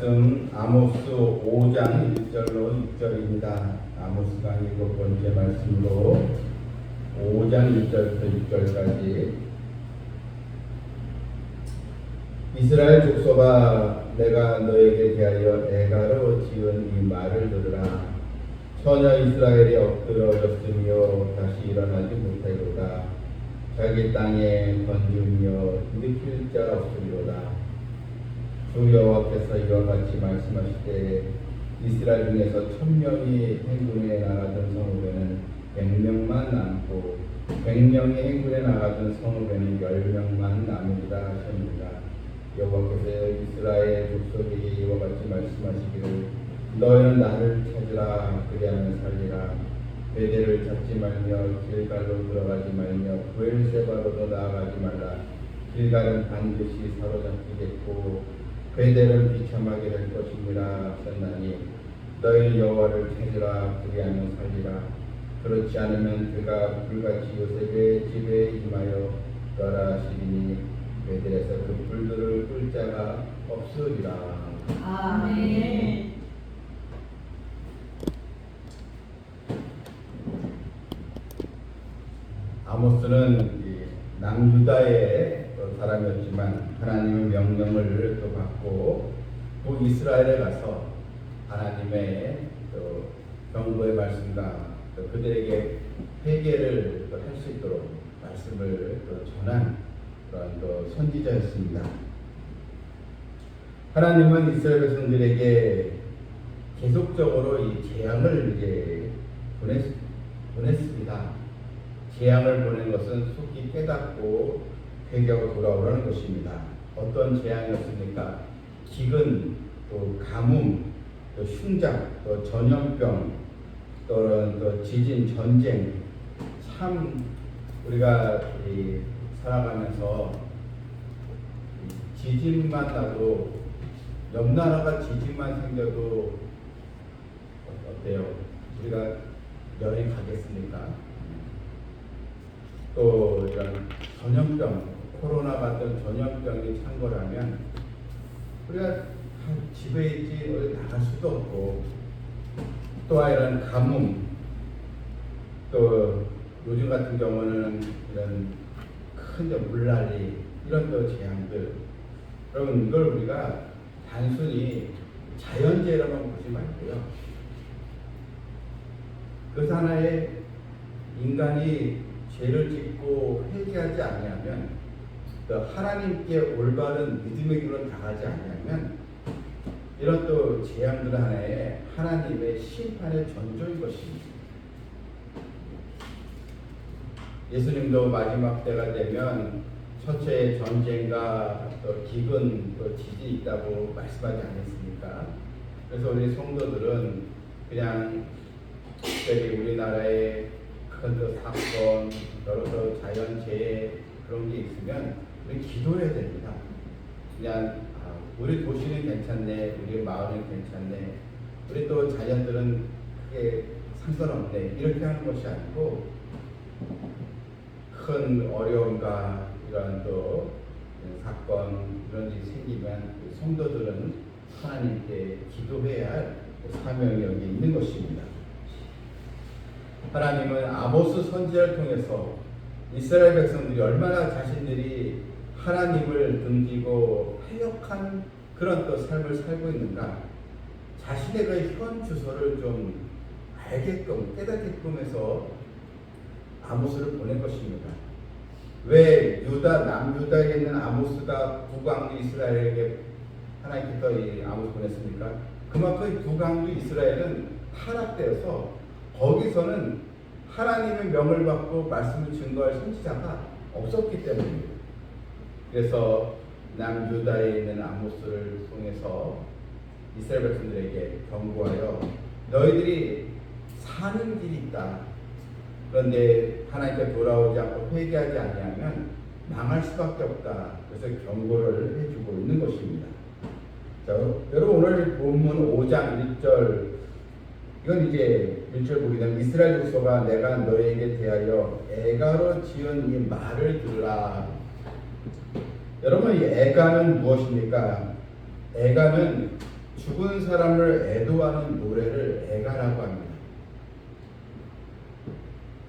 말씀 아모스 5장 1절로 6절입니다. 아모스가 7번째 말씀으로 5장 1절부터 6절까지. 이스라엘 족속아, 내가 너에게 대하여 애가로 지은 이 말을 들으라. 처녀 이스라엘이 엎드러졌으며 다시 일어나지 못하리로다. 자기 땅에 건지며 일으킬 자 없으리로다. 주 여호와께서 이와 같이 말씀하시되 이스라엘 중에서 1000명이 행군에 나가던 성읍에는 100명만 남고 100명이 행군에 나가던 성읍에는 10명만 남으리라 하셨느니라. 여호와께서 이스라엘 족속에게 이와 같이 말씀하시기를 너희는 나를 찾으라. 그리하면 살리라. 베델을 잡지 말며 길갈로 들어가지 말며 브엘세바로도 나아가지 말라. 길갈은 반드시 사로잡히겠고 베델은 비참하게 될 것이니라 하셨나니 너희는 여호와를 찾으라. 그리하면 살리라. 그렇지 않으면 그가 불같이 요셉의 집에 임하여 멸하시리니 베델에서 그 불들을 끌 자가 없으리라. 아멘. 아모스는 남유다의 사람이었지만 하나님의 명령을 또 받고 또 이스라엘에 가서 하나님의 또 경고의 말씀과 또 그들에게 회개를 할 수 있도록 말씀을 또 전한 그런 또 선지자였습니다. 하나님은 이스라엘 백성들에게 계속적으로 이 재앙을 이제 보냈습니다. 재앙을 보낸 것은 속히 깨닫고 회개하고 돌아오라는 것입니다. 어떤 재앙이었습니까? 기근, 또 가뭄, 또 흉작, 또 전염병, 또 지진, 전쟁. 참 우리가 살아가면서 지진만 나도 옆 나라가 지진만 생겨도 어때요? 우리가 열이 가겠습니까? 또 이런 전염병, 코로나 같은 전염병이 창궐하면 우리가 집에 있지 어디 나갈 수도 없고, 또한 이런 가뭄, 또 요즘 같은 경우는 이런 큰 물난리, 이런 또 재앙들, 여러분 이걸 우리가 단순히 자연재해로만 보지 말고요. 그것은 하나의 인간이 죄를 짓고 회개하지 아니하면, 또 하나님께 올바른 믿음의 길로 나가지 아니하면 이런 또 재앙들 하나의 하나님의 심판의 전조인 것입니다. 예수님도 마지막 때가 되면 첫째 전쟁과 또 기근, 또 지진이 있다고 말씀하지 않았습니까? 그래서 우리 성도들은 그냥 특별히 우리나라의 큰 사건, 여러 자연재해 그런 게 있으면 우리 기도해야 됩니다. 그냥 우리 도시는 괜찮네, 우리 마을은 괜찮네, 우리 또 자녀들은 크게 상관없네, 이렇게 하는 것이 아니고 큰 어려움과 이런 또 사건 이런 일이 생기면 성도들은 하나님께 기도해야 할 사명이 여기 있는 것입니다. 하나님은 아모스 선지자를 통해서 이스라엘 백성들이 얼마나 자신들이 하나님을 등지고 패역한 그런 또 삶을 살고 있는가, 자신의 그 현 주소를 좀 알게끔 깨닫게끔 해서 아모스를 보낸 것입니다. 왜 남유다에 있는 아모스가 북왕류 이스라엘에게 하나님께서 이 아모스 보냈습니까? 그만큼 북왕류 이스라엘은 타락되어서 거기서는 하나님의 명을 받고 말씀을 증거할 선지자가 없었기 때문입니다. 그래서 남유다에 있는 아모스를 통해서 이스라엘 백성들에게 경고하여 너희들이 사는 길이 있다. 그런데 하나님께 돌아오지 않고 회개하지 아니하면 망할 수밖에 없다. 그래서 경고를 해주고 있는 것입니다. 자, 여러분 오늘 본문 5장 1절, 이건 이제 1절 보게 되면 이스라엘 족속아, 내가 너에게 대하여 애가로 지은 이 말을 들으라. 여러분 이 애가는 무엇입니까? 애가는 죽은 사람을 애도하는 노래를 애가라고 합니다.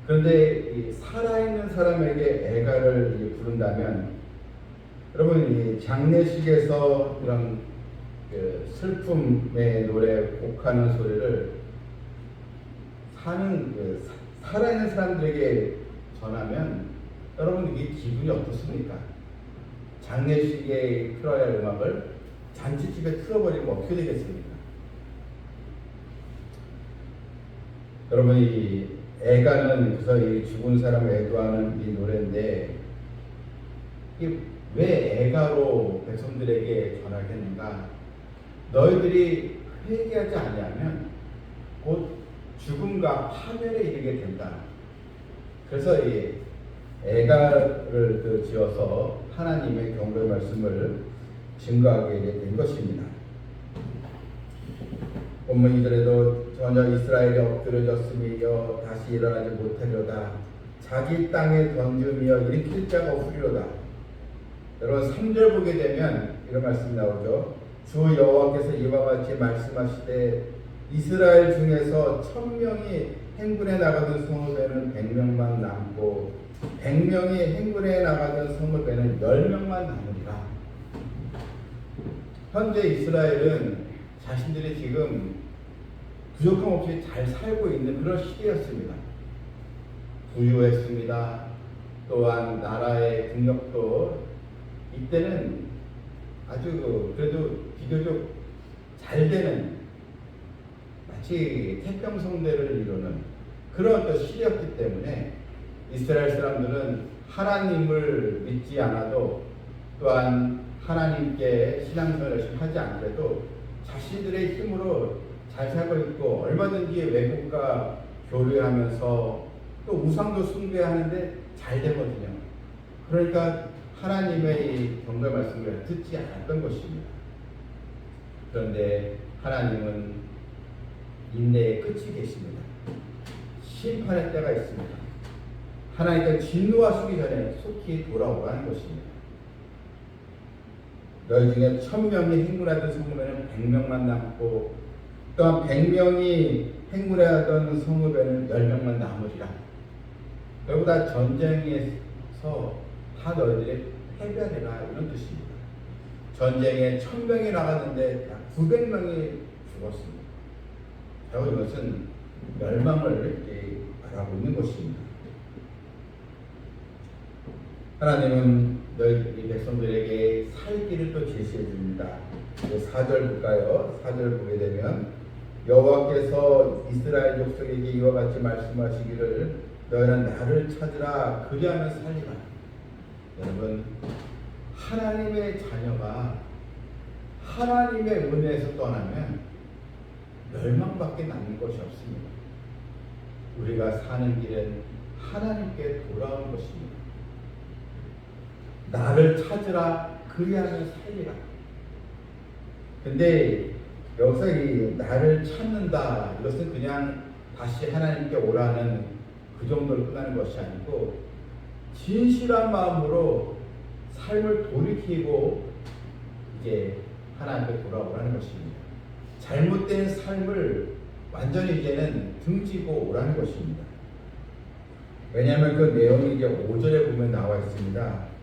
그런데 이 살아있는 사람에게 애가를 부른다면, 여러분 이 장례식에서 이런 그 슬픔의 노래, 곡하는 소리를 살아있는 사람들에게 전하면 여러분 이게 기분이 어떻습니까? 장례식에 틀어야 할 음악을 잔치집에 틀어버리면 어떻게 되겠습니까? 여러분 이 애가는 그래서 이 죽은 사람을 애도하는 이 노래인데, 이게 왜 애가로 백성들에게 전하겠는가? 너희들이 회개하지 아니하면 곧 죽음과 파멸에 이르게 된다. 그래서 이 애가를 지어서 하나님의 경고의 말씀을 증거하게 된 것입니다. 본문 2절에도 전혀 이스라엘이 엎드려졌으며 다시 일어나지 못하려다 자기 땅에 던지며 일으킬 자가 없으리로다. 여러분 3절 보게 되면 이런 말씀이 나오죠. 주 여호와께서 이와 같이 말씀하시되 이스라엘 중에서 1000명이 행군에 나가던 성읍에는 100명만 남고 100명이 행군에 나가던 성읍에는 10명만 남으리라. 현재 이스라엘은 자신들이 지금 부족함 없이 잘 살고 있는 그런 시기였습니다. 부유했습니다. 또한 나라의 국력도 이때는 아주 그래도 비교적 잘 되는, 마치 태평성대를 이루는 그런 또 시기였기 때문에 이스라엘 사람들은 하나님을 믿지 않아도, 또한 하나님께 신앙생활을 열심히 하지 않더라도 자신들의 힘으로 잘 살고 있고, 얼마든지 외국과 교류하면서 또 우상도 숭배하는데 잘 되거든요. 그러니까 하나님의 이 경고의 말씀을 듣지 않았던 것입니다. 그런데 하나님은 인내의 끝이 계십니다. 심판의 때가 있습니다. 하나님께 진노하시기 전에 속히 돌아오라는 것입니다. 너희 중에 1000명이 행군하던 성읍에는 100명만 남고, 또한 100명이 행군하던 성읍에는 10명만 남으리라. 결국 다 전쟁에서 다 너희들이 패배하리라, 이런 뜻입니다. 전쟁에 1000명이 나갔는데 딱 900명이 죽었습니다. 결국 이것은 멸망을 말하고 있는 것입니다. 하나님은 너희 백성들에게 살기를 또 제시해 줍니다. 4절 볼까요? 4절 보게 되면 여호와께서 이스라엘 족속에게 이와 같이 말씀하시기를 너희는 나를 찾으라 그리하면 살리라. 여러분, 하나님의 자녀가 하나님의 은혜에서 떠나면 멸망밖에 남는 것이 없습니다. 우리가 사는 길은 하나님께 돌아오는 것입니다. 나를 찾으라 그리하면 살리라. 근데 여기서 이 나를 찾는다, 이것은 그냥 다시 하나님께 오라는 그 정도로 끝나는 것이 아니고, 진실한 마음으로 삶을 돌이키고 이제 하나님께 돌아오라는 것입니다. 잘못된 삶을 완전히 이제는 등지고 오라는 것입니다. 왜냐하면 그 내용이 이제 5절에 보면 나와 있습니다.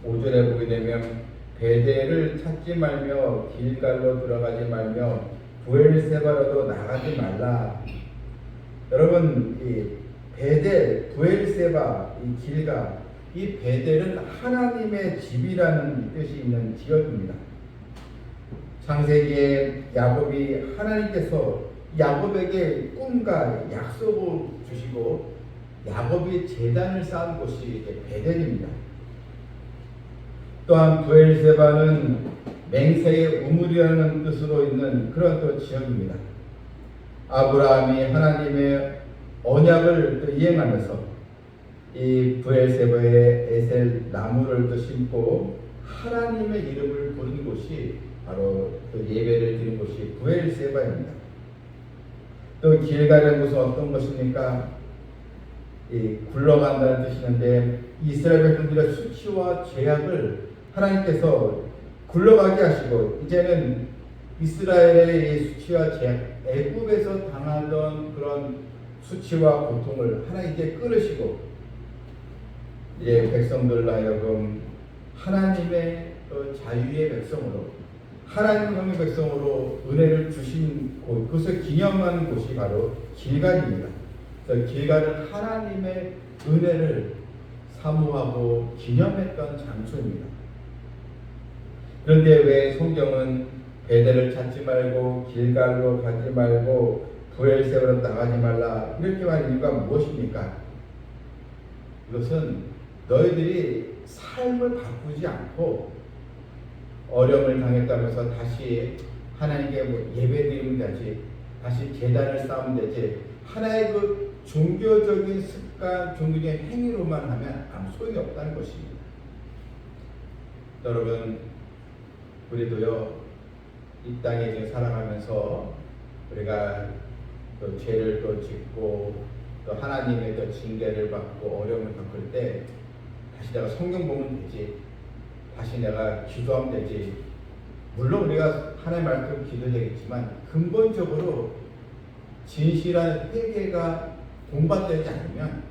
5절에 보게 되면 베델을 찾지 말며 길갈로 들어가지 말며 부엘세바로도 나가지 말라. 여러분, 이 베델, 부엘세바, 이 길갈, 이 베델은 하나님의 집이라는 뜻이 있는 지역입니다. 창세기에 야곱이 하나님께서 야곱에게 꿈과 약속을 주시고 야곱이 제단을 쌓은 곳이 베델입니다. 또한 부엘세바는 맹세의 우물이라는 뜻으로 있는 그런 또 지역입니다. 아브라함이 하나님의 언약을 또 이행하면서 이 부엘세바에 에셀 나무를 또 심고 하나님의 이름을 부르는 곳이 바로 또 예배를 드리는 곳이 부엘세바입니다. 또 길갈은 무슨 어떤 것입니까? 이 굴러간다는 뜻이 있는데 이스라엘 백성들의 수치와 죄악을 하나님께서 굴러가게 하시고 이제는 이스라엘의 이 수치와 애굽에서 당하던 그런 수치와 고통을 하나님 이제 끊으시고 이제 백성들로 하여금 하나님의 그 자유의 백성으로 하나님 성의 백성으로 은혜를 주신 곳, 그것을 기념하는 곳이 바로 길갈입니다. 그래서 길갈은 하나님의 은혜를 사모하고 기념했던 장소입니다. 그런데 왜 성경은 베델을 찾지 말고 길갈로 가지 말고 브엘세바로 나가지 말라 이렇게 말한 이유가 무엇입니까? 이것은 너희들이 삶을 바꾸지 않고 어려움을 당했다면서 다시 하나님께 예배드리면 되지, 다시 제단을 쌓으면 되지, 하나의 그 종교적인 습관, 종교적인 행위로만 하면 아무 소용이 없다는 것입니다. 여러분, 우리도요 이 땅에 지금 살아가면서 우리가 또 죄를 또 짓고 또 하나님의 또 징계를 받고 어려움을 겪을 때 다시 내가 성경 보면 되지, 다시 내가 기도하면 되지. 물론 우리가 하나님 말씀 기도되겠지만 근본적으로 진실한 회개가 본받되지 않으면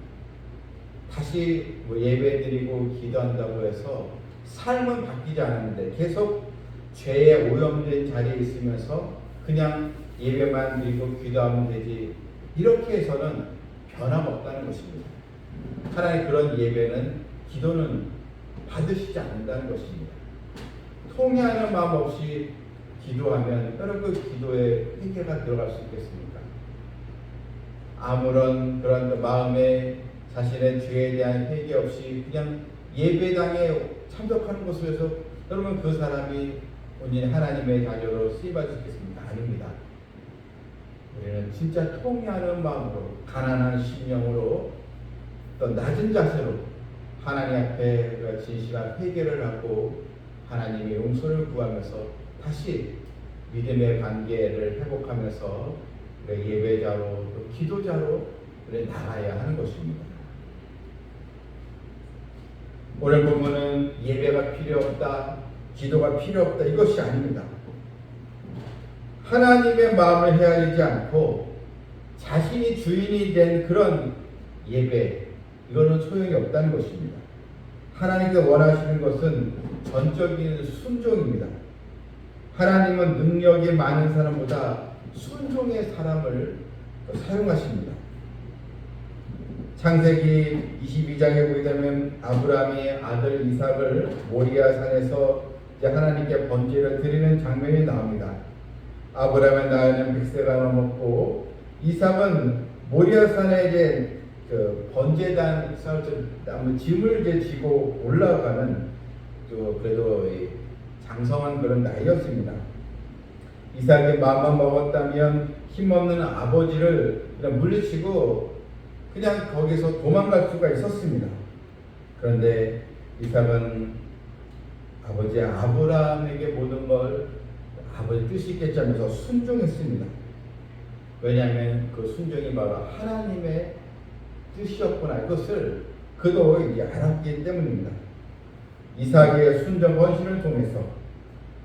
다시 예배드리고 기도한다고 해서 삶은 바뀌지 않았는데 계속 죄에 오염된 자리에 있으면서 그냥 예배만 드리고 기도하면 되지, 이렇게 해서는 변함없다는 것입니다. 하나님 그런 예배는, 기도는 받으시지 않는다는 것입니다. 통회하는 마음 없이 기도하면 여러분 그 기도에 회개가 들어갈 수 있겠습니까? 아무런 그런 마음에 자신의 죄에 대한 회개 없이 그냥 예배당에 참석하는 것을 해서 여러분 그 사람이 온전히 하나님의 자녀로 쓰임받을 수 있겠습니까? 아닙니다. 우리는 진짜 통회하는 마음으로, 가난한 심령으로, 또 낮은 자세로 하나님 앞에 진실한 회개를 하고 하나님의 용서를 구하면서 다시 믿음의 관계를 회복하면서 예배자로 또 기도자로 나가야 하는 것입니다. 오늘 본문은 예배가 필요 없다, 기도가 필요 없다, 이것이 아닙니다. 하나님의 마음을 헤아리지 않고 자신이 주인이 된 그런 예배, 이거는 소용이 없다는 것입니다. 하나님께서 원하시는 것은 전적인 순종입니다. 하나님은 능력이 많은 사람보다 순종의 사람을 사용하십니다. 창세기 22장에 보게 되면 아브라함이 아들 이삭을 모리아 산에서 이제 하나님께 번제를 드리는 장면이 나옵니다. 아브라함의 나이는 100세가 넘었고 이삭은 모리아 산에 이제 그 번제단 나무 짐을 이제 지고 올라가는 그래도 장성한 그런 나이였습니다. 이삭의 마음만 먹었다면 힘없는 아버지를 그냥 물리치고 그냥 거기서 도망갈 수가 있었습니다. 그런데 이삭은 아버지 아브라함에게 모든 걸 아버지 뜻이 있겠지 하면서 순종했습니다. 왜냐하면 그 순종이 바로 하나님의 뜻이었구나, 이것을 그도 이제 알았기 때문입니다. 이삭의 순종 헌신을 통해서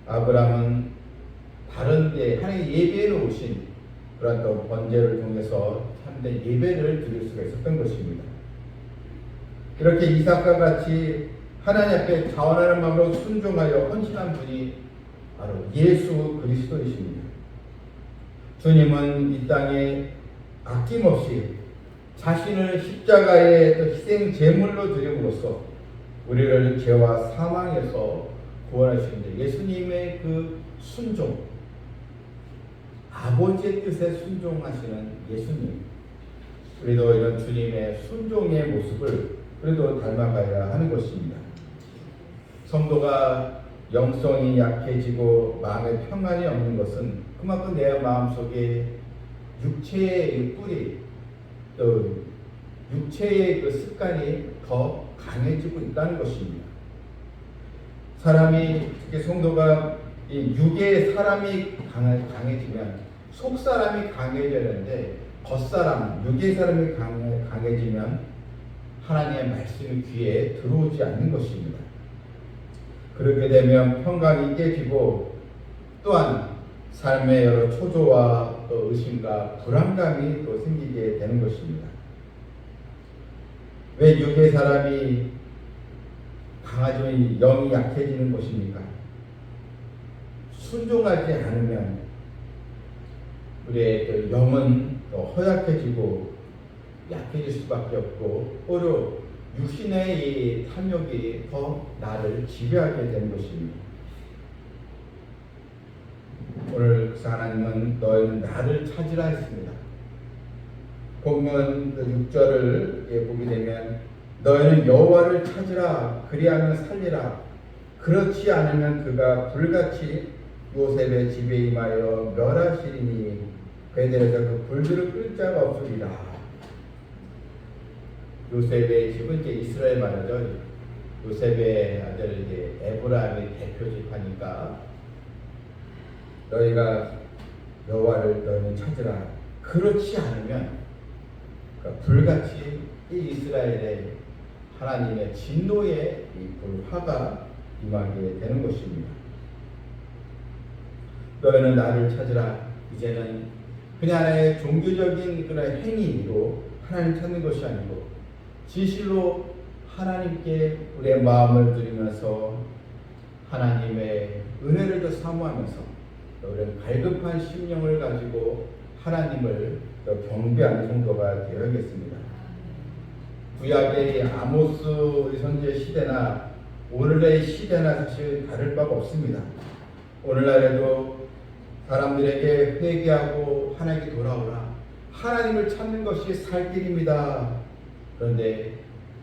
아브라함은 다른 데 하나님의 예배에 오신 그런 또 번제를 통해서 참된 예배를 드릴 수가 있었던 것입니다. 이렇게 이삭과 같이 하나님 앞에 자원하는 마음으로 순종하여 헌신한 분이 바로 예수 그리스도이십니다. 주님은 이 땅에 아낌없이 자신을 십자가의 희생 제물로 드림으로써 우리를 죄와 사망에서 구원하시는데, 예수님의 그 순종, 아버지의 뜻에 순종하시는 예수님, 우리도 이런 주님의 순종의 모습을 그래도 닮아가야 하는 것입니다. 성도가 영성이 약해지고 마음에 평안이 없는 것은 그만큼 내 마음속에 육체의 뿌리, 또 육체의 그 습관이 더 강해지고 있다는 것입니다. 사람이, 특히 성도가 이 육의 사람이 강해지면 속 사람이 강해지는데 겉사람, 육의 사람이 강해지면 하나님의 말씀이 귀에 들어오지 않는 것입니다. 그렇게 되면 평강이 깨지고 또한 삶의 여러 초조와 또 의심과 불안감이 또 생기게 되는 것입니다. 왜 육의 사람이 강하지만 영이 약해지는 것입니까? 순종하지 않으면 우리의 그 영은 또 허약해지고 약해질 수밖에 없고 오히려 육신의 이 탐욕이 더 나를 지배하게 되는 것입니다. 오늘 하나님은 너희는 나를 찾으라 했습니다. 본문 6절을 보게 되면 너희는 여호와를 찾으라 그리하면 살리라 그렇지 않으면 그가 불같이 요셉의 집에 임하여 멸하시리니 그에 대해서 그 불들을 끌 자가 없으리라. 요셉의 집은 이제 이스라엘 말이죠. 요셉의 아들 이제 에브라임의 대표 지파니까 너희가 여호와를 너희는 찾으라. 그렇지 않으면 그러니까 불같이 이 이스라엘의 하나님의 진노의 이 불화가 임하게 되는 것입니다. 너희는 나를 찾으라. 이제는 그냥 하나의 종교적인 그런 행위로 하나님 찾는 것이 아니고 진실로 하나님께 우리의 마음을 드리면서 하나님의 은혜를 더 사모하면서 우리는 갈급한 심령을 가지고 하나님을 더 경배하는 성도가 되어야겠습니다. 구약의 아모스 선지의 시대나 오늘의 시대나 사실 다를 바가 없습니다. 오늘날에도 사람들에게 회개하고 하나님께 돌아오라. 하나님을 찾는 것이 살 길입니다. 그런데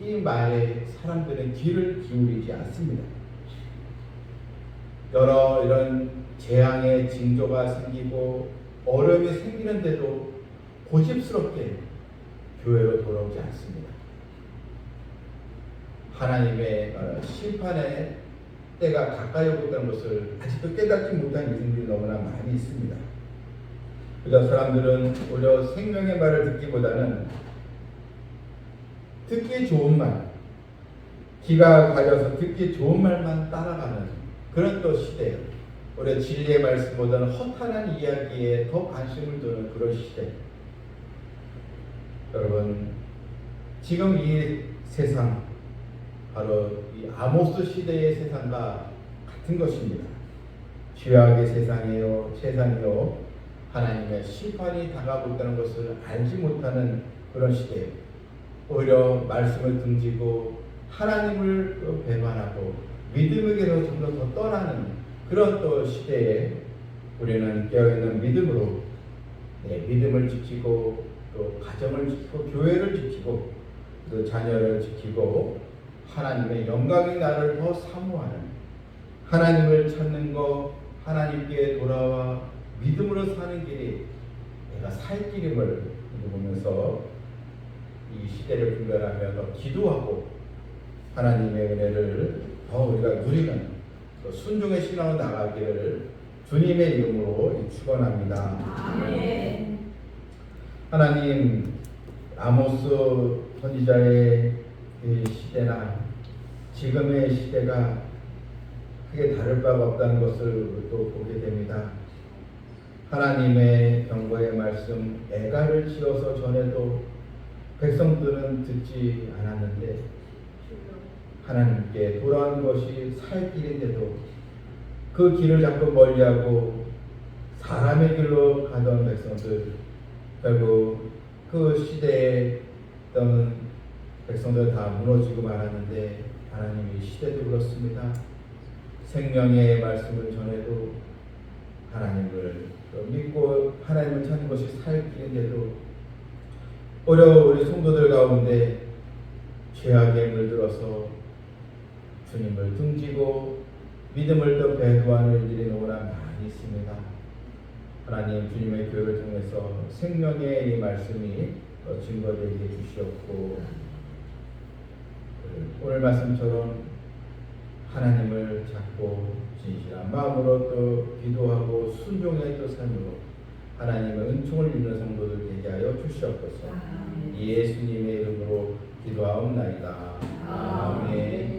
이 말에 사람들은 귀를 기울이지 않습니다. 여러 이런 재앙의 징조가 생기고 어려움이 생기는데도 고집스럽게 교회로 돌아오지 않습니다. 하나님의 심판의 때가 가까이 오고 있다는 것을 아직도 깨닫지 못한 인생들이 너무나 많이 있습니다. 그래서 사람들은 오히려 생명의 말을 듣기보다는 듣기 좋은 말, 귀가 가려서 듣기 좋은 말만 따라가는 그런 또 시대예요. 오히려 진리의 말씀보다는 허탄한 이야기에 더 관심을 두는 그런 시대. 여러분, 지금 이 세상 바로 이 아모스 시대의 세상과 같은 것입니다. 죄악의 세상이요, 하나님의 심판이 다가오고 있다는 것을 알지 못하는 그런 시대예요. 오히려 말씀을 등지고 하나님을 배반하고 믿음에게서 좀 더 떠나는 그런 또 시대에 우리는 깨어있는 믿음으로 믿음을 지키고 또 가정을 지키고 교회를 지키고 또 자녀를 지키고 하나님의 영광의 나를 더 사모하는 하나님을 찾는 것, 하나님께 돌아와 믿음으로 사는 길이 내가 살 길임을 보면서 이 시대를 분별하며 더 기도하고 하나님의 은혜를 더 우리가 누리는 순종의 신앙으로 나가기를 주님의 이름으로 축원합니다. 아멘. 하나님, 아모스 선지자의 시대나 지금의 시대가 크게 다를 바가 없다는 것을 또 보게 됩니다. 하나님의 경고의 말씀 애가를 지어서 전해도 백성들은 듣지 않았는데 하나님께 돌아온 것이 살 길인데도 그 길을 자꾸 멀리하고 사람의 길로 가던 백성들, 결국 그 시대에 있던 백성들 다 무너지고 말았는데 하나님이 시대도 그렇습니다. 생명의 말씀을 전해도 하나님을 믿고 하나님을 찾는 것이 살 길인데도 어려운 우리 성도들 가운데 죄악에 물들어서 주님을 등지고 믿음을 더 배도하는 일들이 너무나 많이 있습니다. 하나님, 주님의 교회를 통해서 생명의 이 말씀이 증거되게 주시옵고 오늘 말씀처럼 하나님을 찾고 진실한 마음으로 또 기도하고 순종의 또 삶으로 하나님의 은총을 입는 성도들 되게 하여 주시옵소서. 예수님의 이름으로 기도하옵나이다. 아멘.